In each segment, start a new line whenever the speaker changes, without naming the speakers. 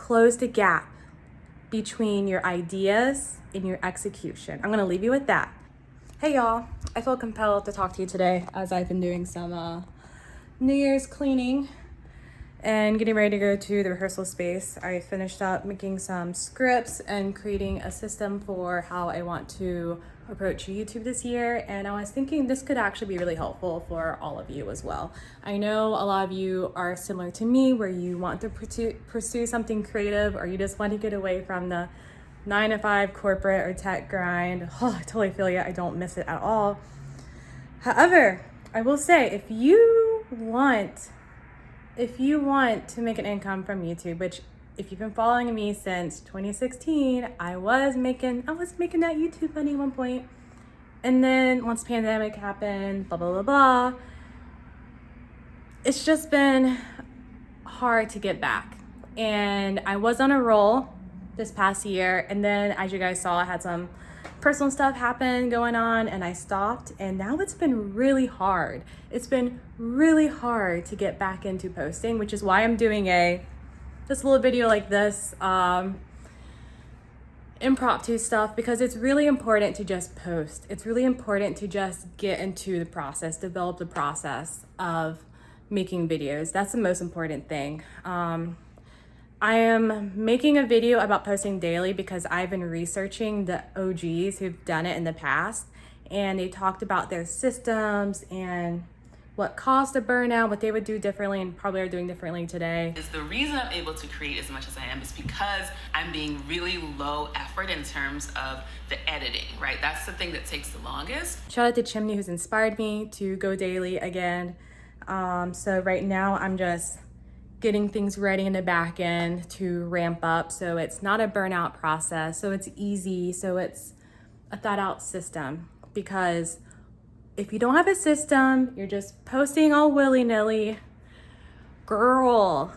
close the gap between your ideas and your execution. I'm gonna leave you with that. Hey y'all, I feel compelled to talk to you today as I've been doing some New Year's cleaning and getting ready to go to the rehearsal space. I finished up making some scripts and creating a system for how I want to approach YouTube this year. And I was thinking this could actually be really helpful for all of you as well. I know a lot of you are similar to me where you want to pursue something creative, or you just want to get away from the 9-to-5 corporate or tech grind. Oh, I totally feel you. I don't miss it at all. However, I will say, if you want to make an income from YouTube, which if you've been following me since 2016, I was making that YouTube money at one point. And then once the pandemic happened, blah, blah, blah, blah, it's just been hard to get back. And I was on a roll this past year. And then, as you guys saw, I had some personal stuff happen going on and I stopped, and now it's been really hard. It's been really hard to get back into posting, which is why I'm doing this little video like this, impromptu stuff, because it's really important to just post. It's really important to just get into the process, develop the process of making videos. That's the most important thing. I am making a video about posting daily because I've been researching the OGs who've done it in the past, and they talked about their systems and what caused the burnout, what they would do differently and probably are doing differently today.
Is the reason I'm able to create as much as I am is because I'm being really low effort in terms of the editing, right? That's the thing that takes the longest.
Shout out to Chimney, who's inspired me to go daily again. So right now I'm just getting things ready in the back end to ramp up, so it's not a burnout process, so it's easy, so it's a thought out system. Because if you don't have a system, you're just posting all willy-nilly, girl,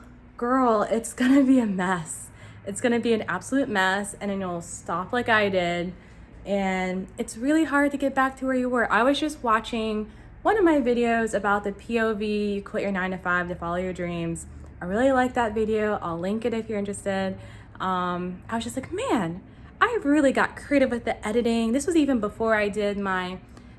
it's gonna be a mess. It's gonna be an absolute mess, and then you'll stop like I did, and it's really hard to get back to where you were. I was just watching one of my videos about the POV, you quit your 9-to-5 to follow your dreams. I really like that video. I'll link it if you're interested. I was just like, man, I really got creative with the editing. This was even before I did my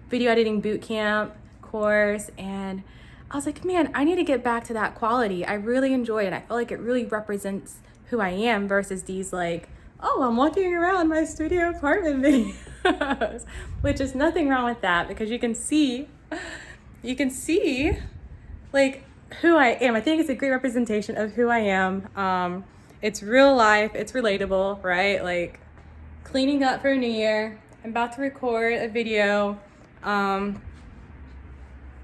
video editing bootcamp course. And I was like, man, I need to get back to that quality. I really enjoy it. I feel like it really represents who I am versus these like, oh, I'm walking around my studio apartment videos, which is nothing wrong with that, because you can see like who I am. I think it's a great representation of who I am. It's real life, it's relatable, right? Like cleaning up for New Year. I'm about to record a video.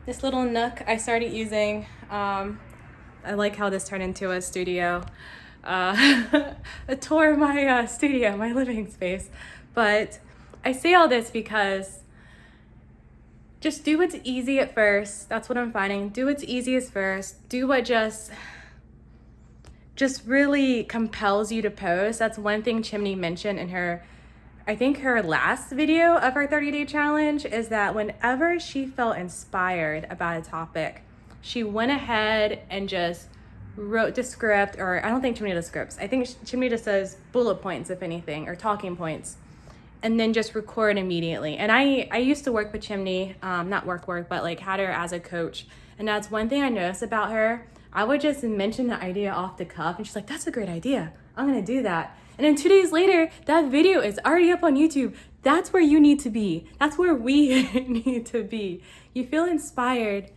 This little nook I started using. I like how this turned into a studio. A tour of my studio, my living space. But I say all this because just do what's easy at first. That's what I'm finding. Do what's easiest first. Do what just really compels you to post. That's one thing Chimney mentioned in her last video of her 30-day challenge, is that whenever she felt inspired about a topic, she went ahead and just wrote the script, or I don't think Chimney does scripts. I think Chimney just does bullet points, if anything, or talking points, and then just record immediately. And I used to work with Chimney, not work, but like had her as a coach. And that's one thing I noticed about her. I would just mention the idea off the cuff, and she's like, that's a great idea. I'm gonna do that. And then 2 days later, that video is already up on YouTube. That's where you need to be. That's where we need to be. You feel inspired,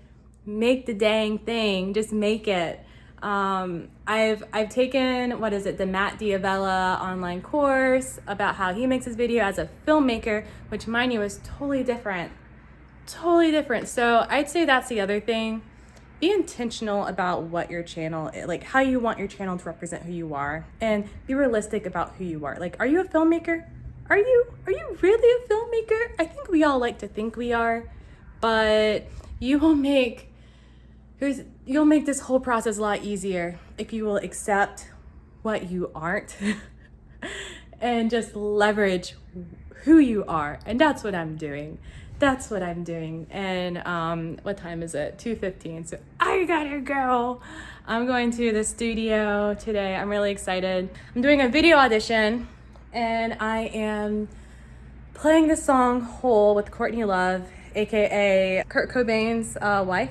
make the dang thing, just make it. I've taken, the Matt Diavella online course about how he makes his video as a filmmaker, which mind you is totally different. So I'd say that's the other thing. Be intentional about what your channel, like how you want your channel to represent who you are, and be realistic about who you are. Like, are you a filmmaker? Are you really a filmmaker? I think we all like to think we are, but you'll make this whole process a lot easier if you will accept what you aren't and just leverage who you are. And that's what I'm doing. That's what I'm doing. And what time is it? 2:15. So I gotta go. I'm going to the studio today. I'm really excited. I'm doing a video audition, and I am playing the song Whole with Courtney Love, aka Kurt Cobain's wife.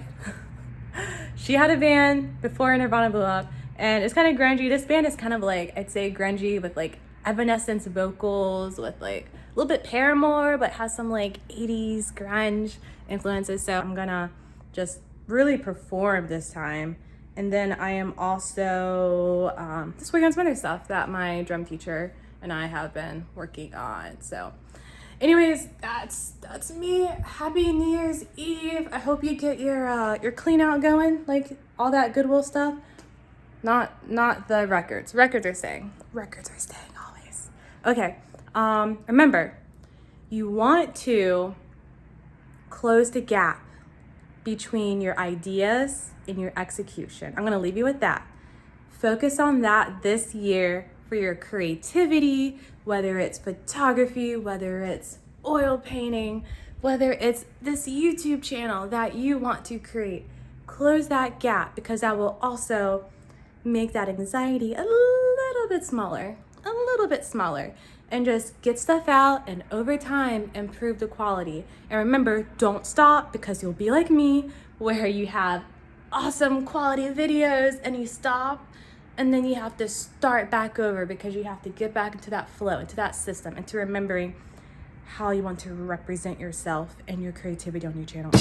She had a band before Nirvana blew up, and it's kind of grungy. This band is kind of like, I'd say grungy with like Evanescence vocals, with like a little bit Paramore, but has some like 80s grunge influences. So I'm gonna just really perform this time. And then I am also just working on some other stuff that my drum teacher and I have been working on. So anyways, that's me. Happy New Year's Eve. I hope you get your clean out going, like all that Goodwill stuff. Not the records. Records are staying. Records are staying always. Okay. Remember, you want to close the gap between your ideas and your execution. I'm gonna leave you with that. Focus on that this year for your creativity, whether it's photography, whether it's oil painting, whether it's this YouTube channel that you want to create. Close that gap, because that will also make that anxiety a little bit smaller, and just get stuff out, and over time improve the quality. And remember, don't stop, because you'll be like me, where you have awesome quality videos and you stop, and then you have to start back over, because you have to get back into that flow, into that system, into remembering how you want to represent yourself and your creativity on your channel.